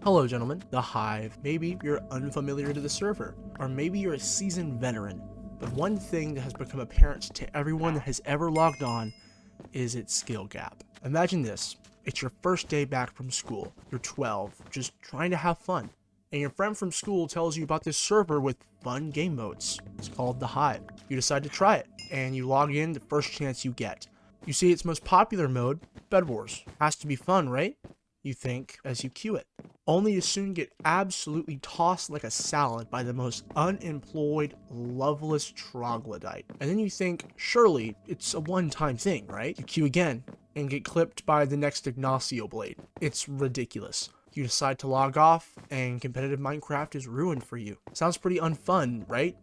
Hello gentlemen, the Hive. Maybe you're unfamiliar to the server, or maybe you're a seasoned veteran, but one thing that has become apparent to everyone that has ever logged on is its skill gap. Imagine this, it's your first day back from school, you're 12, just trying to have fun, and your friend from school tells you about this server with fun game modes. It's called the Hive. You decide to try it, and you log in the first chance you get. You see its most popular mode, Bed Wars. Has to be fun, right? You think as you queue it, only to soon get absolutely tossed like a salad by the most unemployed, loveless troglodyte. And then you think, surely it's a one-time thing, right? You queue again and get clipped by the next Ignacio blade. It's ridiculous. You decide to log off and competitive Minecraft is ruined for you. Sounds pretty unfun, right?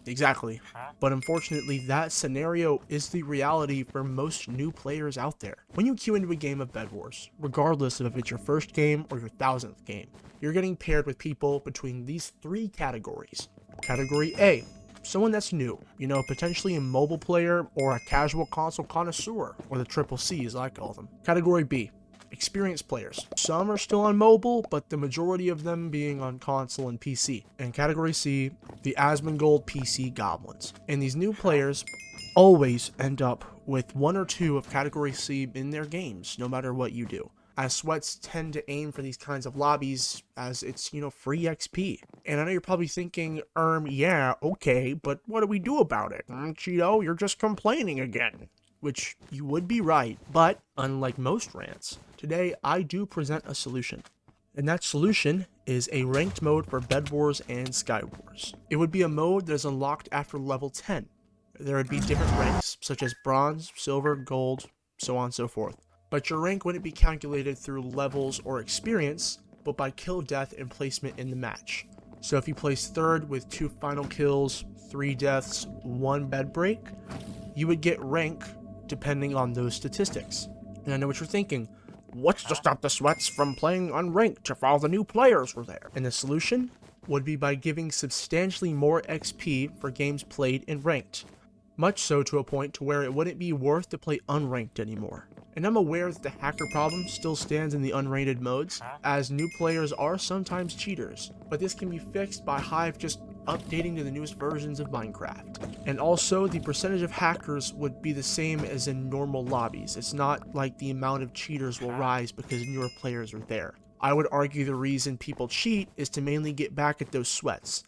Exactly. But unfortunately, that scenario is the reality for most new players out there. When you queue into a game of Bed Wars, regardless of if it's your first game or your 1000th game, you're getting paired with people between these three categories. Category A, someone that's new, potentially a mobile player or a casual console connoisseur, or the triple C as I call them. Category B, experienced players. Some are still on mobile, but the majority of them being on console and PC. And category C, the Asmongold PC goblins. And these new players always end up with one or two of category C in their games, no matter what you do, as sweats tend to aim for these kinds of lobbies as it's, free XP. And I know you're probably thinking, yeah, okay, but what do we do about it? Cheeto, you're just complaining again. Which you would be right, but unlike most rants, today I do present a solution. And that solution is a ranked mode for Bed Wars and Sky Wars. It would be a mode that is unlocked after level 10. There would be different ranks, such as bronze, silver, gold, so on and so forth. But your rank wouldn't be calculated through levels or experience, but by kill, death, and placement in the match. So if you place third with 2 final kills, 3 deaths, 1 bed break, you would get rank depending on those statistics. And I know what you're thinking, what's to stop the sweats from playing unranked if all the new players were there? And the solution would be by giving substantially more XP for games played in ranked. Much so to a point to where it wouldn't be worth to play unranked anymore. And I'm aware that the hacker problem still stands in the unrated modes, as new players are sometimes cheaters, but this can be fixed by Hive just updating to the newest versions of Minecraft. And also, the percentage of hackers would be the same as in normal lobbies. It's not like the amount of cheaters will rise because newer players are there. I would argue the reason people cheat is to mainly get back at those sweats.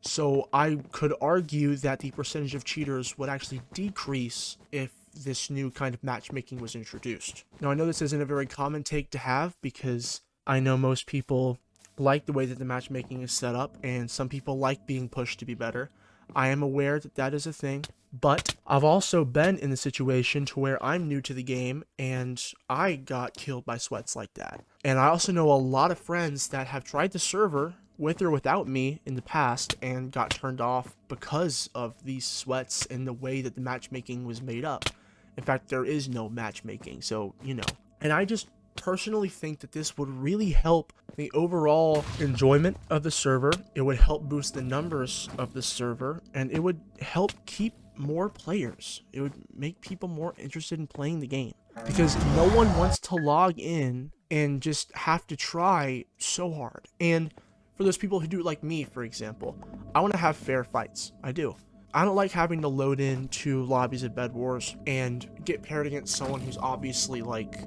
So I could argue that the percentage of cheaters would actually decrease if this new kind of matchmaking was introduced. Now I know this isn't a very common take to have because I know most people like the way that the matchmaking is set up and some people like being pushed to be better. I am aware that that is a thing, but I've also been in the situation to where I'm new to the game and I got killed by sweats like that. And I also know a lot of friends that have tried the server with or without me in the past and got turned off because of these sweats and the way that the matchmaking was made up. In fact, there is no matchmaking, so, And I just personally think that this would really help the overall enjoyment of the server. It would help boost the numbers of the server, and it would help keep more players. It would make people more interested in playing the game, because no one wants to log in and just have to try so hard. And for those people who do it like me, for example, I want to have fair fights. I do. I don't like having to load into lobbies of Bed Wars and get paired against someone who's obviously like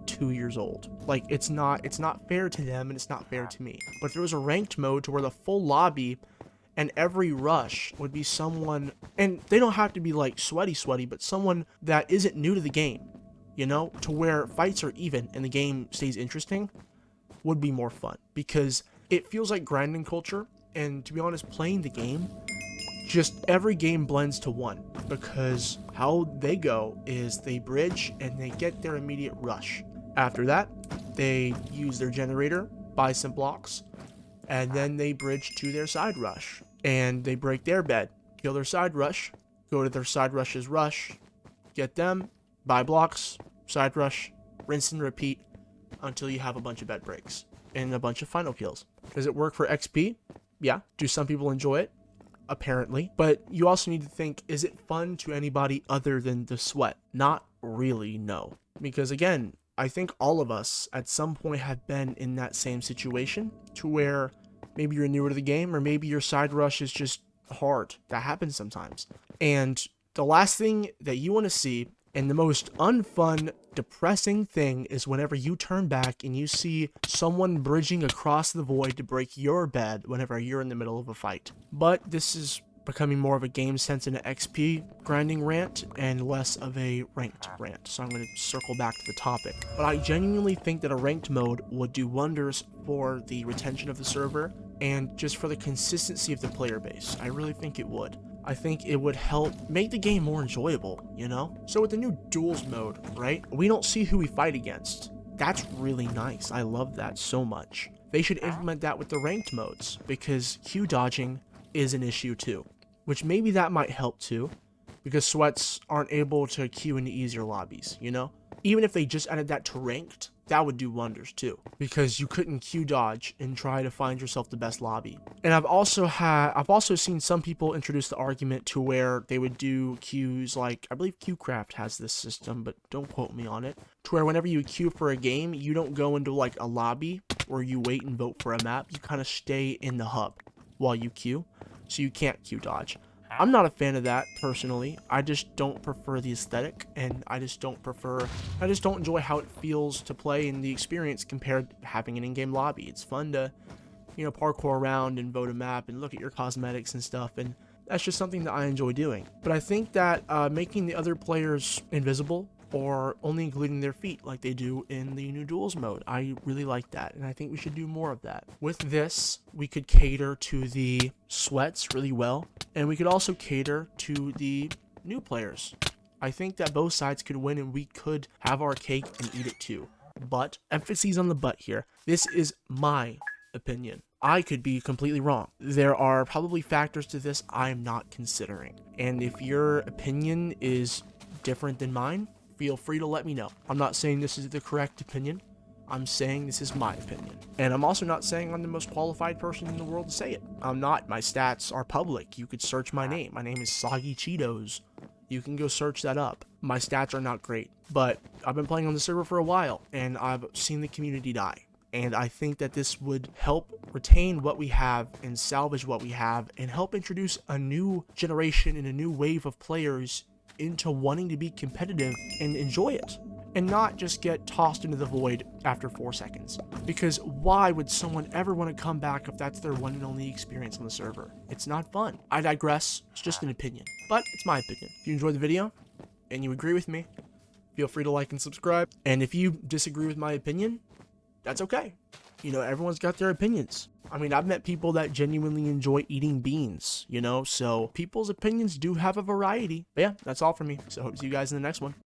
2 years old. Like, it's not fair to them and it's not fair to me. But if there was a ranked mode to where the full lobby and every rush would be someone, and they don't have to be like sweaty, but someone that isn't new to the game, to where fights are even and the game stays interesting, would be more fun, because it feels like grinding culture. And to be honest, playing the game, just every game blends to one, because how they go is they bridge and they get their immediate rush. After that, they use their generator, buy some blocks, and then they bridge to their side rush. And they break their bed, kill their side rush, go to their side rush's rush, get them, buy blocks, side rush, rinse and repeat until you have a bunch of bed breaks and a bunch of final kills. Does it work for XP? Yeah. Do some people enjoy it? Apparently. But you also need to think, is it fun to anybody other than the sweat? Not really, no. Because again, I think all of us at some point have been in that same situation to where maybe you're newer to the game or maybe your side rush is just hard. That happens sometimes. And the last thing that you want to see and the most unfun, depressing thing is whenever you turn back and you see someone bridging across the void to break your bed whenever you're in the middle of a fight. But this is becoming more of a game sense and an XP grinding rant and less of a ranked rant. So I'm going to circle back to the topic. But I genuinely think that a ranked mode would do wonders for the retention of the server and just for the consistency of the player base. I really think it would. I think it would help make the game more enjoyable, you know? So with the new duels mode, right? We don't see who we fight against. That's really nice. I love that so much. They should implement that with the ranked modes because Q dodging is an issue too, which maybe that might help too because sweats aren't able to queue into easier lobbies, you know? Even if they just added that to ranked, that would do wonders too, because you couldn't Q dodge and try to find yourself the best lobby. And I've also seen some people introduce the argument to where they would do queues like, I believe QCraft has this system, but don't quote me on it, to where whenever you queue for a game, you don't go into like a lobby where you wait and vote for a map, you kind of stay in the hub while you queue, so you can't Q dodge. I'm not a fan of that personally. I just don't prefer the aesthetic, and I just don't enjoy how it feels to play in the experience compared to having an in-game lobby. It's fun to, you know, parkour around and vote a map and look at your cosmetics and stuff, and that's just something that I enjoy doing. But I think that making the other players invisible or only including their feet like they do in the new duels mode, I really like that, and I think we should do more of that. With this, we could cater to the sweats really well, and we could also cater to the new players. I think that both sides could win and we could have our cake and eat it too. But, emphasis on the but here, this is my opinion. I could be completely wrong. There are probably factors to this I'm not considering, and if your opinion is different than mine, feel free to let me know. I'm not saying this is the correct opinion. I'm saying this is my opinion. And I'm also not saying I'm the most qualified person in the world to say it. I'm not. My stats are public. You could search my name. My name is Soggy Cheetos. You can go search that up. My stats are not great, but I've been playing on the server for a while, and I've seen the community die. And I think that this would help retain what we have and salvage what we have and help introduce a new generation and a new wave of players into wanting to be competitive and enjoy it, and not just get tossed into the void after 4 seconds. Because why would someone ever want to come back if that's their one and only experience on the server? It's not fun. I digress. It's just an opinion, but it's my opinion. If you enjoyed the video and you agree with me, feel free to like and subscribe. And if you disagree with my opinion, that's okay. You know, everyone's got their opinions. I mean, I've met people that genuinely enjoy eating beans, you know, so people's opinions do have a variety. But yeah, that's all for me. So hope to see you guys in the next one.